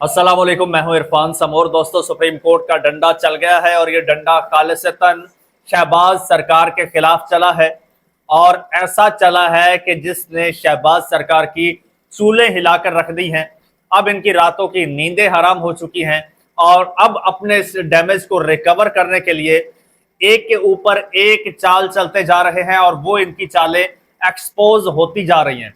अस्सलाम वालेकुम, मैं हूं इरफान समोर। दोस्तों, सुप्रीम कोर्ट का डंडा चल गया है और ये डंडा खालिसतन शहबाज सरकार के खिलाफ चला है। और ऐसा चला है कि जिसने शहबाज सरकार की चूल्हे हिलाकर रख दी हैं। अब इनकी रातों की नींदें हराम हो चुकी हैं और अब अपने इस डैमेज को रिकवर करने के लिए एक के ऊपर एक चाल चलते जा रहे हैं और वो इनकी चालें एक्सपोज होती जा रही हैं।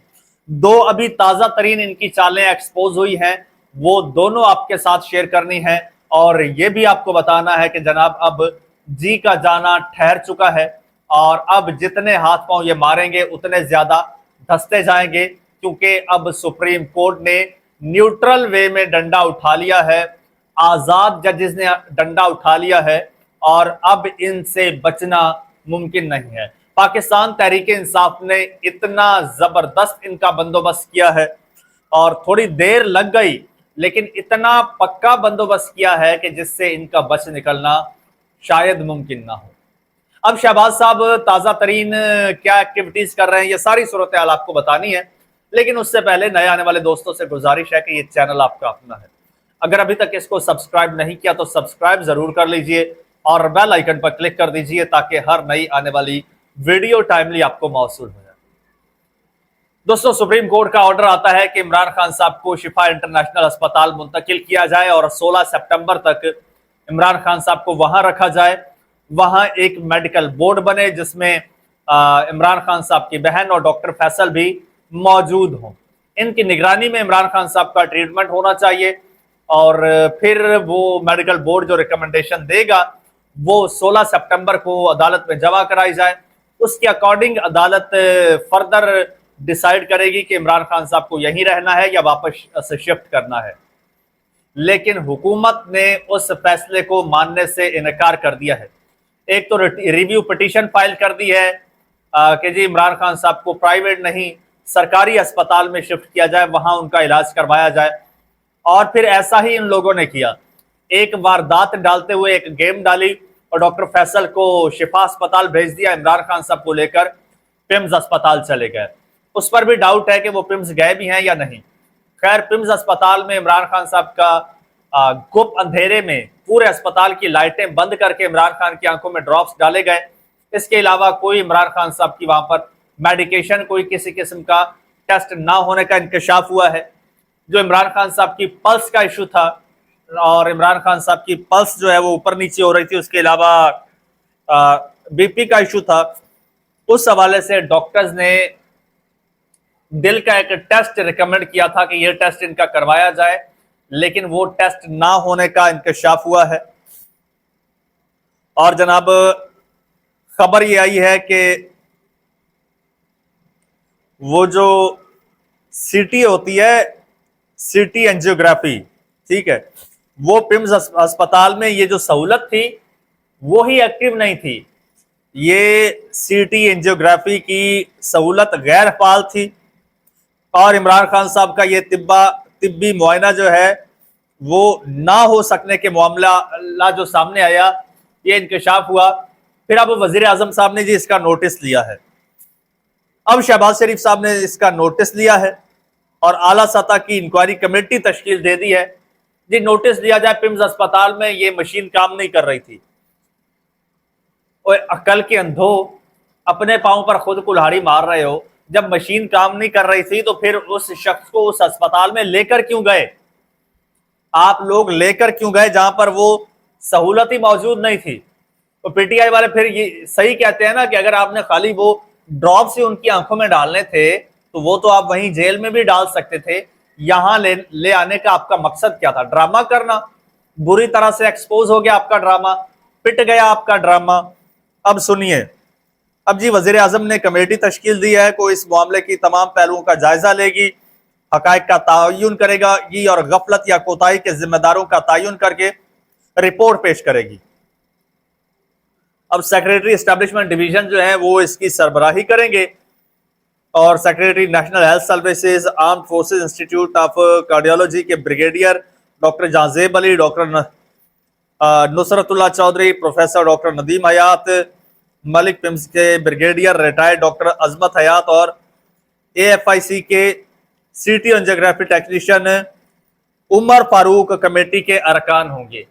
दो अभी ताजा तरीन इनकी चालें एक्सपोज हुई हैं, वो दोनों आपके साथ शेयर करनी है। और ये भी आपको बताना है कि जनाब अब जी का जाना ठहर चुका है और अब जितने हाथ पांव ये मारेंगे उतने ज्यादा धंसते जाएंगे, क्योंकि अब सुप्रीम कोर्ट ने न्यूट्रल वे में डंडा उठा लिया है। आजाद जजेस ने डंडा उठा लिया है और अब इनसे बचना मुमकिन नहीं है। पाकिस्तान तहरीक इंसाफ ने इतना जबरदस्त इनका बंदोबस्त किया है और थोड़ी देर लग गई, लेकिन इतना पक्का बंदोबस्त किया है कि जिससे इनका बच निकलना शायद मुमकिन ना हो। अब शहबाज साहब ताजा तरीन क्या एक्टिविटीज कर रहे हैं, ये सारी सूरत हाल आपको बतानी है। लेकिन उससे पहले नए आने वाले दोस्तों से गुजारिश है कि ये चैनल आपका अपना है। अगर अभी तक इसको सब्सक्राइब नहीं किया तो सब्सक्राइब जरूर कर लीजिए और बेल आइकन पर क्लिक कर दीजिए ताकि हर नई आने वाली वीडियो टाइमली आपको मौसूल हो जाए। दोस्तों, सुप्रीम कोर्ट का ऑर्डर आता है कि इमरान खान साहब को शिफा इंटरनेशनल अस्पताल मुंतकिल किया जाए और 16 सितंबर तक इमरान खान साहब को वहां रखा जाए। वहां एक मेडिकल बोर्ड बने जिसमें इमरान खान साहब की बहन और डॉक्टर फैसल भी मौजूद हों। इनकी निगरानी में इमरान खान साहब का ट्रीटमेंट होना चाहिए और फिर वो मेडिकल बोर्ड जो रिकमेंडेशन देगा वो 16 सितंबर को अदालत में जमा कराई जाए। उसके अकॉर्डिंग अदालत फर्दर डिसाइड करेगी कि इमरान खान साहब को यहीं रहना है या वापस से शिफ्ट करना है। लेकिन हुकूमत ने उस फैसले को मानने से इनकार कर दिया है। एक तो रिव्यू पिटीशन फाइल कर दी है कि जी इमरान खान साहब को प्राइवेट नहीं सरकारी अस्पताल में शिफ्ट किया जाए, वहां उनका इलाज करवाया जाए। और फिर ऐसा ही इन लोगों ने किया, एक वारदात डालते हुए एक गेम डाली और डॉक्टर फैसल को शिफा अस्पताल भेज दिया। इमरान खान साहब को लेकर पिम्स अस्पताल चले गए। उस पर भी डाउट है कि वो पिम्स गए भी हैं या नहीं। खैर, पिम्स अस्पताल में इमरान खान साहब का गुप्त अंधेरे में पूरे अस्पताल की लाइटें बंद करके इमरान खान की आंखों में ड्रॉप्स डाले गए। इसके अलावा कोई इमरान खान साहब की वहां पर मेडिकेशन, कोई किसी किस्म का टेस्ट ना होने का इंकशाफ हुआ है। जो इमरान खान साहब की पल्स का इशू था और इमरान खान साहब की पल्स जो है वो ऊपर नीचे हो रही थी, उसके अलावा बीपी का इशू था। उस हवाले से डॉक्टर्स ने दिल का एक टेस्ट रिकमेंड किया था कि यह टेस्ट इनका करवाया जाए, लेकिन वो टेस्ट ना होने का इंकशाफ हुआ है। और जनाब खबर ये आई है कि वो जो सीटी होती है, सीटी एंजियोग्राफी, ठीक है, वो पिम्स अस्पताल में ये जो सहूलत थी वो ही एक्टिव नहीं थी। ये सीटी एंजियोग्राफी की सहूलत गैर फाल थी और इमरान खान साहब का ये तिब्बी मुआयना जो है वो ना हो सकने के मामला जो सामने आया, ये इंकशाफ हुआ। फिर अब वजीर आजम साहब ने जी इसका नोटिस लिया है। अब शहबाज शरीफ साहब ने इसका नोटिस लिया है और आला सतह की इंक्वायरी कमेटी तश्कील दे दी है। जी नोटिस दिया जाए, पिम्स अस्पताल में ये मशीन काम नहीं कर रही थी। और अकल के अंधो, अपने पांव पर खुद कुल्हाड़ी मार रहे हो। जब मशीन काम नहीं कर रही थी तो फिर उस शख्स को उस अस्पताल में लेकर क्यों गए? आप लोग लेकर क्यों गए जहां पर वो सहूलत ही मौजूद नहीं थी? तो पीटीआई वाले फिर ये सही कहते हैं ना कि अगर आपने खाली वो ड्रॉप से उनकी आंखों में डालने थे तो वो तो आप वहीं जेल में भी डाल सकते थे। यहां ले आने का आपका मकसद क्या था? ड्रामा करना। बुरी तरह से एक्सपोज हो गया आपका ड्रामा, पिट गया आपका ड्रामा। अब सुनिए, अब जी वजीर आजम ने कमेटी तश्कील दी है, कोई इस मामले की तमाम पहलुओं का जायजा लेगी, हकायक का तयन करेगी और गफलत या कोताही के जिम्मेदारों का तयन करके रिपोर्ट पेश करेगी। अब सेक्रेटरी एस्टेब्लिशमेंट डिवीजन जो है वो इसकी सरबराही करेंगे और secretary national health services armed forces institute of cardiology के brigadier doctor Jahanzeb Ali, doctor Nusratullah Chaudhry, professor doctor Nadeem Hayat Malik, PIMS के brigadier retired doctor Azmat Hayat और AFIC के CT angiography technician Umar Farooq committee के अरकान होंगे।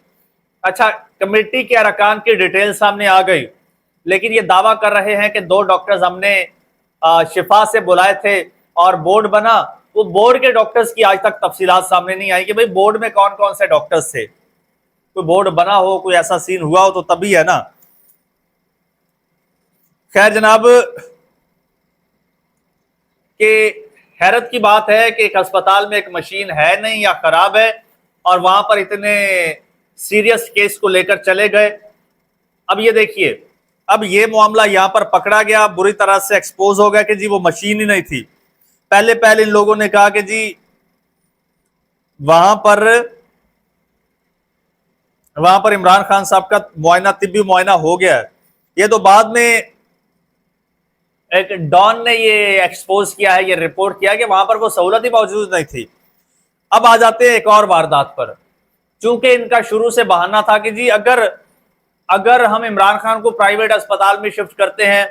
अच्छा, कमेटी के अरकान की डिटेल सामने आ गई, लेकिन ये दावा कर रहे हैं कि 2 डॉक्टर्स हमने शिफा से बुलाए थे और बोर्ड बना। वो बोर्ड के डॉक्टर्स की आज तक तफसीलात सामने नहीं आई कि भाई बोर्ड में कौन कौन से डॉक्टर्स थे। कोई बोर्ड बना हो, कोई ऐसा सीन हुआ हो तो तभी है ना। खैर जनाब, कि हैरत की बात है कि एक अस्पताल में एक मशीन है नहीं या खराब है और वहां पर इतने सीरियस केस को लेकर चले गए। अब ये देखिए, अब ये मामला यहां पर पकड़ा गया, बुरी तरह से एक्सपोज हो गया कि जी वो मशीन ही नहीं थी। पहले पहले इन लोगों ने कहा कि जी वहां पर इमरान खान साहब का मुआयना, तिब्बी मुआयना हो गया है। ये तो बाद में एक डॉन ने ये एक्सपोज किया है, ये रिपोर्ट किया कि वहां पर वो सहूलत ही मौजूद नहीं थी। अब आ जाते हैं एक और वारदात पर। चूंकि इनका शुरू से बहाना था कि जी अगर हम इमरान खान को प्राइवेट अस्पताल में शिफ्ट करते हैं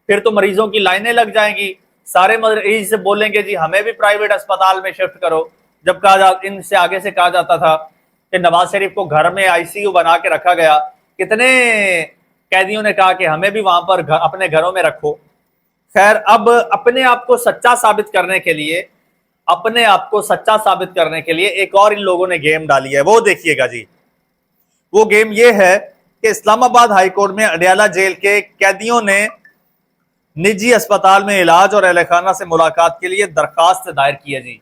फिर तो मरीजों की लाइनें लग जाएंगी, सारे मरीज से बोलेंगे जी हमें भी प्राइवेट अस्पताल में शिफ्ट करो। जब इनसे आगे से कहा जाता था कि नवाज शरीफ को घर में आईसीयू बना के रखा गया, कितने कैदियों ने कहा कि हमें भी वहां पर अपने घरों में रखो। खैर, अब अपने आप को सच्चा साबित करने के लिए एक और इन लोगों ने गेम डाली है। वो देखिएगा जी, वो गेम ये है कि इस्लामाबाद हाईकोर्ट में अडयाला जेल के कैदियों ने निजी अस्पताल में इलाज और अहलखाना से मुलाकात के लिए दरखास्त दायर की है जी।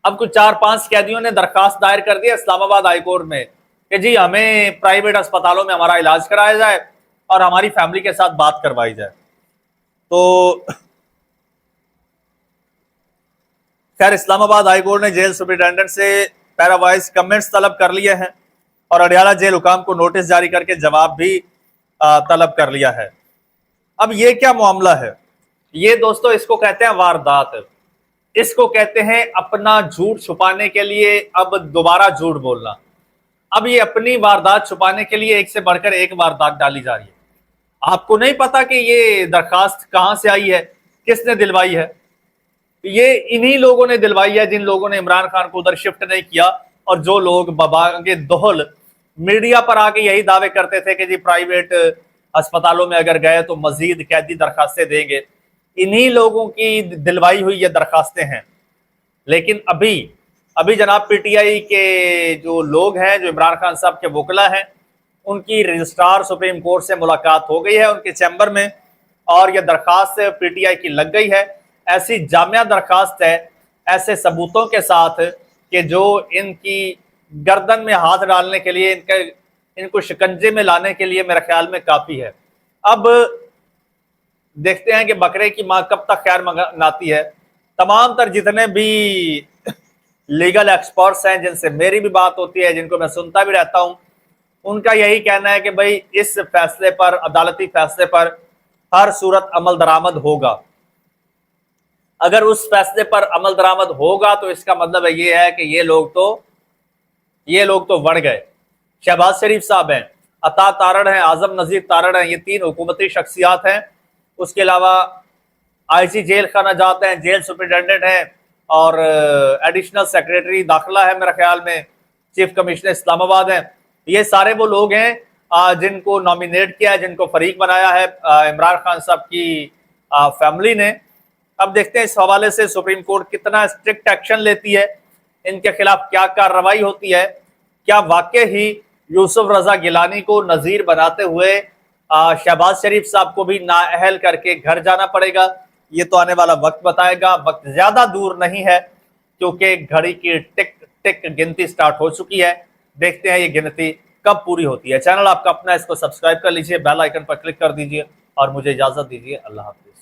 अब कुछ 4-5 कैदियों ने दरखास्त दायर कर दी इस्लामाबाद हाईकोर्ट में कि जी हमें प्राइवेट अस्पतालों में हमारा इलाज कराया जाए और हमारी फैमिली के साथ बात करवाई जाए। तो खैर, इस्लामाबाद हाईकोर्ट ने जेल सुपरिटेंडेंट से पैरावाइज कमेंट्स तलब कर लिए हैं और अडयाला जेल हुकाम को नोटिस जारी करके जवाब भी तलब कर लिया है। अब ये क्या मामला है? ये दोस्तों, इसको कहते हैं वारदात। इसको कहते हैं अपना झूठ छुपाने के लिए अब दोबारा झूठ बोलना। अब ये अपनी वारदात छुपाने के लिए एक से बढ़कर एक वारदात डाली जा रही है। आपको नहीं पता कि ये दरखास्त कहां से आई है, किसने दिलवाई है? ये इन्हीं लोगों ने दिलवाई है जिन लोगों ने इमरान खान को उधर शिफ्ट नहीं किया और जो लोग बबांगे दोहल मीडिया पर आके यही दावे करते थे कि जी प्राइवेट अस्पतालों में अगर गए तो मजीद कैदी दरखास्तें देंगे। इन्हीं लोगों की दिलवाई हुई ये दरखास्तें हैं। लेकिन अभी जनाब पीटीआई के जो लोग हैं, जो इमरान खान साहब के वकला हैं, उनकी रजिस्ट्रार सुप्रीम कोर्ट से मुलाकात हो गई है उनके चैम्बर में और यह दरखास्त पीटीआई की लग गई है। ऐसी जामिया दरखास्त है, ऐसे सबूतों के साथ कि जो इनकी गर्दन में हाथ डालने के लिए, इनको शिकंजे में लाने के लिए मेरे ख्याल में काफी है। अब देखते हैं कि बकरे की मां कब तक खैर मनाती है। तमाम तर जितने भी लीगल एक्सपर्ट्स हैं जिनसे मेरी भी बात होती है, जिनको मैं सुनता भी रहता हूं, उनका यही कहना है कि भाई इस फैसले पर, अदालती फैसले पर हर सूरत अमल दरामद होगा। अगर उस फैसले पर अमल दरामद होगा तो इसका मतलब ये है कि ये लोग तो बढ़ गए। शहबाज शरीफ साहब हैं, अता तारड़ हैं, आजम नजीर तारड़ हैं, ये 3 हुकूमती शख्सियात हैं। उसके अलावा आईजी जेल खाना जाते हैं, जेल सुपरिटेंडेंट हैं और एडिशनल सेक्रेटरी दाखिला है मेरे ख्याल में, चीफ कमिश्नर इस्लामाबाद हैं। ये सारे वो लोग हैं जिनको नॉमिनेट किया है, जिनको फरीक बनाया है इमरान खान साहब की फैमिली ने। अब देखते हैं इस हवाले से सुप्रीम कोर्ट कितना स्ट्रिक्ट एक्शन लेती है, इनके खिलाफ क्या कार्रवाई होती है। क्या वाकई ही यूसुफ रजा गिलानी को नजीर बनाते हुए शहबाज शरीफ साहब को भी नाअहल करके घर जाना पड़ेगा? ये तो आने वाला वक्त बताएगा। वक्त ज्यादा दूर नहीं है क्योंकि घड़ी की टिक टिक गिनती स्टार्ट हो चुकी है। देखते हैं ये गिनती कब पूरी होती है। चैनल आपका अपना, इसको सब्सक्राइब कर लीजिए, बेल आइकन पर क्लिक कर दीजिए और मुझे इजाजत दीजिए। अल्लाह हाफिज।